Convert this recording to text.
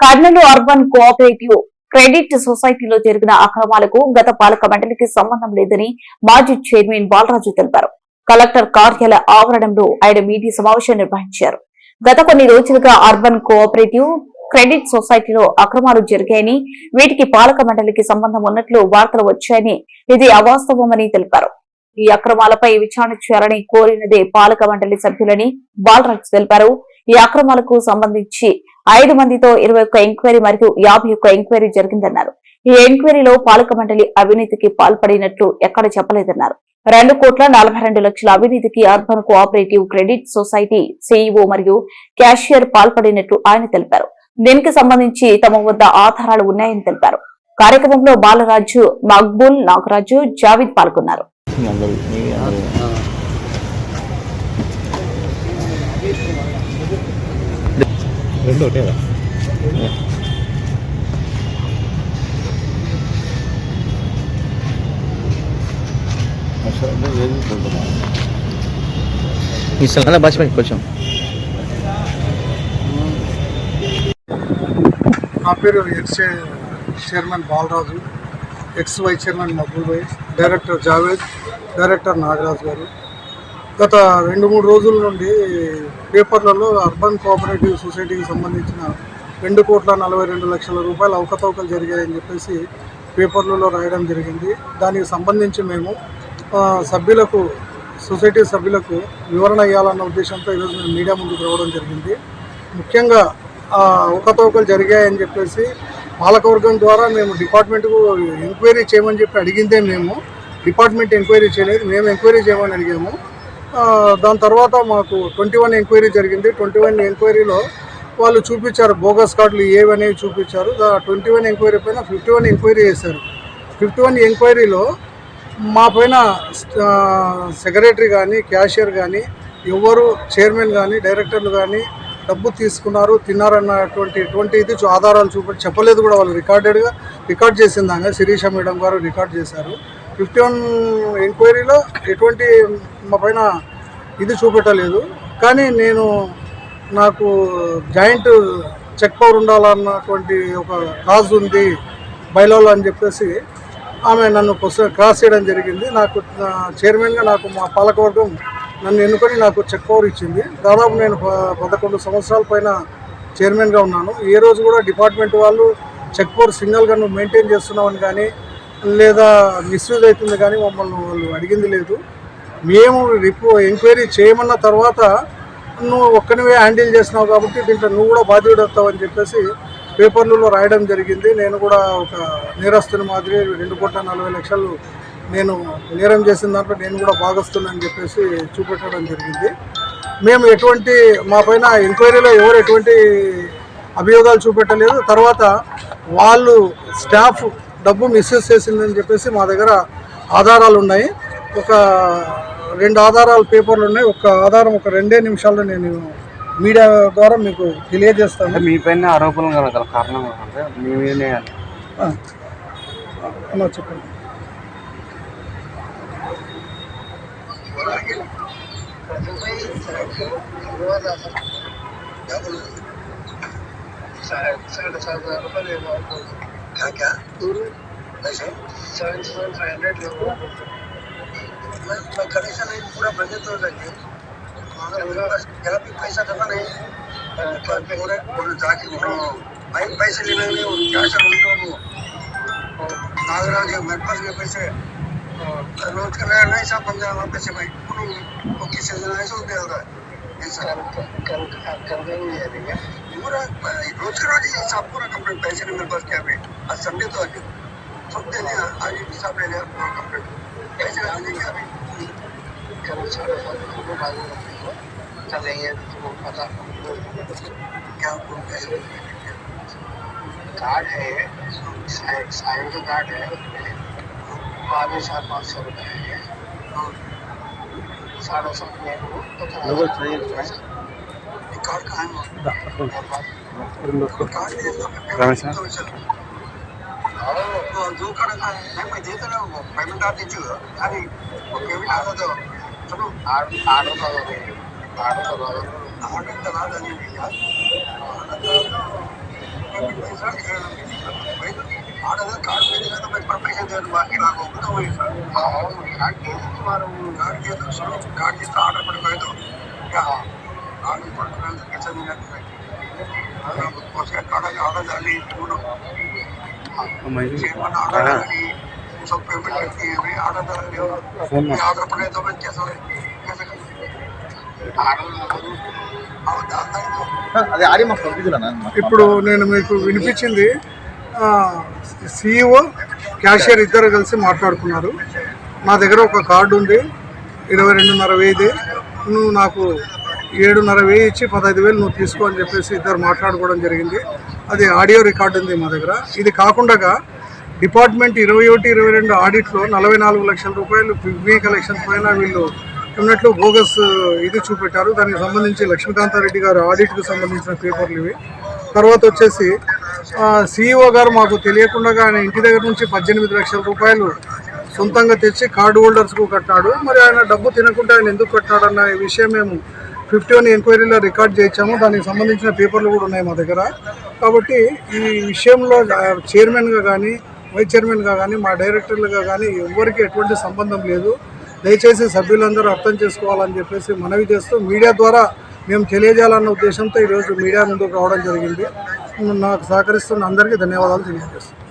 Kurnool urban cooperative credit సొసైటీలో జరిగిన అక్రమాలకు గత పాలక మండలికి సంబంధం లేదని మాజీ చైర్మన్ బాలరాజు తెలిపారు. కలెక్టర్ కార్యాలయ ఆవరణంలో ఆయన మీడియా సమావేశం నిర్వహించారు. గత కొన్ని రోజులుగా అర్బన్ కోఆపరేటివ్ క్రెడిట్ సొసైటీలో అక్రమాలు జరిగాయని, వీటికి పాలక మండలికి సంబంధం ఉన్నట్లు వార్తలు వచ్చాయని, ఇది అవాస్తవమని తెలిపారు. ఈ అక్రమాలపై విచారణ చేయాలని కోరినదే పాలక మండలి సభ్యులని బాలరాజు తెలిపారు. ఈ అక్రమాలకు సంబంధించి 5 మందితో 21 ఎంక్వైరీ మరియు 51 ఎంక్వైరీ జరిగిందన్నారు. ఈ ఎంక్వైరీలో పాలక మండలి అవినీతికి పాల్పడినట్లు ఎక్కడ చెప్పలేదన్నారు. 2,42 లక్షల అవినీతికి urban cooperative credit society CEO మరియు క్యాషియర్ పాల్పడినట్లు ఆయన తెలిపారు. దీనికి సంబంధించి తమ వద్ద ఆధారాలు ఉన్నాయని తెలిపారు. కార్యక్రమంలో బాలరాజు, మక్బూల్, నాగరాజు, జావీద్ పాల్గొన్నారు. కొంచెం నా పేరు ex chairman Balaraju, ex vice chairman Maqbool Bhai, director Javed, director Nagaraju garu. గత 2-3 రోజుల నుండి పేపర్లలో అర్బన్ కోఆపరేటివ్ సొసైటీకి సంబంధించిన 2,42 లక్షల రూపాయల అవకతవకలు జరిగాయని చెప్పేసి పేపర్లలో రాయడం జరిగింది. దానికి సంబంధించి మేము సభ్యులకు, సొసైటీ సభ్యులకు వివరణ ఇవ్వాలన్న ఉద్దేశంతో ఈరోజు మేము మీడియా ముందుకు రావడం జరిగింది. ముఖ్యంగా అవకతవకలు జరిగాయని చెప్పేసి పాలకవర్గం ద్వారా మేము డిపార్ట్మెంట్కు ఎంక్వైరీ చేయమని చెప్పి అడిగిందే. మేము డిపార్ట్మెంట్ ఎంక్వైరీ చేయలేదు, మేము ఎంక్వైరీ చేయమని అడిగాము. దాని తర్వాత మాకు 21 ఎంక్వైరీ జరిగింది. 21 ఎంక్వైరీలో వాళ్ళు చూపించారు, బోగస్ కార్డులు ఏవనేవి చూపించారు. 21 ఎంక్వైరీ పైన 51 ఎంక్వైరీ చేశారు. 51 ఎంక్వైరీలో మా పైన సెక్రటరీ కానీ, క్యాషియర్ కానీ, ఎవరు చైర్మన్ కానీ, డైరెక్టర్లు కానీ డబ్బు తీసుకున్నారు, తిన్నారన్నటువంటి ఇది ఆధారాలు చెప్పలేదు కూడా. వాళ్ళు రికార్డ్ చేసిందాగా శిరీష మేడం గారు రికార్డ్ చేశారు. 51 ఎంక్వైరీలో ఎటువంటి మా పైన ఇది చూపెట్టలేదు. కానీ నాకు జాయింట్ చెక్ పవర్ ఉండాలన్నటువంటి ఒక కాజ్ ఉంది బైలాలో అని చెప్పేసి ఆమె నన్ను క్రాస్ చేయడం జరిగింది. నాకు చైర్మన్గా నాకు మా పాలకవర్గం నన్ను ఎన్నుకొని నాకు చెక్ పవర్ ఇచ్చింది. దాదాపు నేను 11 సంవత్సరాల పైన చైర్మన్గా ఉన్నాను. ఏ రోజు కూడా డిపార్ట్మెంట్ వాళ్ళు చెక్ పవర్ సింగిల్గా నువ్వు మెయింటైన్ చేస్తున్నామని కానీ, లేదా మిస్యూజ్ అవుతుంది కానీ మమ్మల్ని వాళ్ళు అడిగింది లేదు. మేము ఎంక్వైరీ చేయమన్న తర్వాత నువ్వు ఒక్కనివే హ్యాండిల్ చేసినావు కాబట్టి దీంట్లో నువ్వు కూడా బాధ్యుడు అవుతావని చెప్పేసి పేపర్లలో రాయడం జరిగింది. నేను కూడా ఒక నేరస్తుని మాదిరి 2,40 లక్షలు నేను నేరం చేసిన దాంట్లో నేను కూడా భాగస్తున్నానని చెప్పేసి చూపెట్టడం జరిగింది. మేము మా పైన ఎంక్వైరీలో ఎవరు ఎటువంటి అభియోగాలు చూపెట్టలేదు. తర్వాత వాళ్ళు స్టాఫ్ డబ్బు మిస్యూజ్ చేసిందని చెప్పేసి మా దగ్గర ఆధారాలు ఉన్నాయి. ఒక 2 ఆధారాలు పేపర్లు ఉన్నాయి. ఒక ఆధారం ఒక 2 నిమిషాల్లో నేను మీడియా ద్వారా మీకు తెలియజేస్తాను. మీ పైన ఆరోపణలు గల కారణం చెప్పండి. कनेक्शन पूरा बजट हो जाएगी, मेरा भी पैसा जमा नहीं जाके भाई पैसे लेने क्या सब नागराज मेरे पास के पैसे रोज का नया नहीं सब बन जाए वहाँ पैसे भाई किसी दिन ऐसा हो गया होगा पूरा रोज का रोज सब पूरा कंप्लीट पैसे नहीं मेरे पास क्या भाई आज संडे तो आज सब दे दिया, आज हिसाब ले लिया कंप्लीट पैसे आने क्या भाई चलेंगे तो पता क्या कार्ड है, साइन का कार्ड है, 4,500 रुपये है, 7.5 कार्ड कहाँ है? जो कार्ड मैं देता रहा हूँ पेमेंट आप दीजिएगा, अरे पेमेंट आता तो चलो 8 तो ఆడదా కార్డు మీద కదా మరి పర్మిషన్ లేదు బాకీ నాకు ఒప్పుతో పోయి సార్ కార్డు చేస్తే ఆర్డర్ పడిపోయేది కార్డు పడుకునేది ఆడదాన్ని ఆడదాన్ని सब पेमेंट करती है भाई आधा पड़े तो मैं कैसे అదే ఆడి మాకు పంపించాలన్నా ఇప్పుడు నేను మీకు వినిపించింది CEO క్యాషియర్ ఇద్దరు కలిసి మాట్లాడుకున్నారు. నా దగ్గర ఒక కార్డు ఉంది 22,500 నువ్వు నాకు 7,500 ఇచ్చి 15,000 నువ్వు తీసుకో అని చెప్పేసి ఇద్దరు మాట్లాడుకోవడం జరిగింది. అది ఆడియో రికార్డు ఉంది మా దగ్గర. ఇది కాకుండా డిపార్ట్మెంట్ 21-22 ఆడిట్లో 44 లక్షల రూపాయలు పిగ్మీ కలెక్షన్ పైన వీళ్ళు ఉన్నట్లు బోగస్ ఇది చూపెట్టారు. దానికి సంబంధించి లక్ష్మీకాంతారెడ్డి గారు ఆడిట్కి సంబంధించిన పేపర్లు ఇవి. తర్వాత వచ్చేసి CEO గారు మాకు తెలియకుండా ఆయన ఇంటి దగ్గర నుంచి 18 లక్షల రూపాయలు సొంతంగా తెచ్చి కార్డు హోల్డర్స్కు కట్టాడు. మరి ఆయన డబ్బు తినకుండా ఆయన ఎందుకు కట్టాడు అన్న విషయం మేము 51 ఎంక్వైరీలో రికార్డ్ చేయించాము. దానికి సంబంధించిన పేపర్లు కూడా ఉన్నాయి మా దగ్గర. కాబట్టి ఈ విషయంలో చైర్మన్గా కానీ వైస్ చైర్మన్గా కానీ మా డైరెక్టర్లుగా కానీ ఎవరికి ఎటువంటి సంబంధం లేదు. దయచేసి సభ్యులందరూ అర్థం చేసుకోవాలని చెప్పేసి మనవి చేస్తూ మీడియా ద్వారా మేము తెలియజేయాలన్న ఉద్దేశంతో ఈరోజు మీడియా ముందుకు రావడం జరిగింది. నాకు సహకరిస్తున్న అందరికీ ధన్యవాదాలు తెలియజేస్తాను.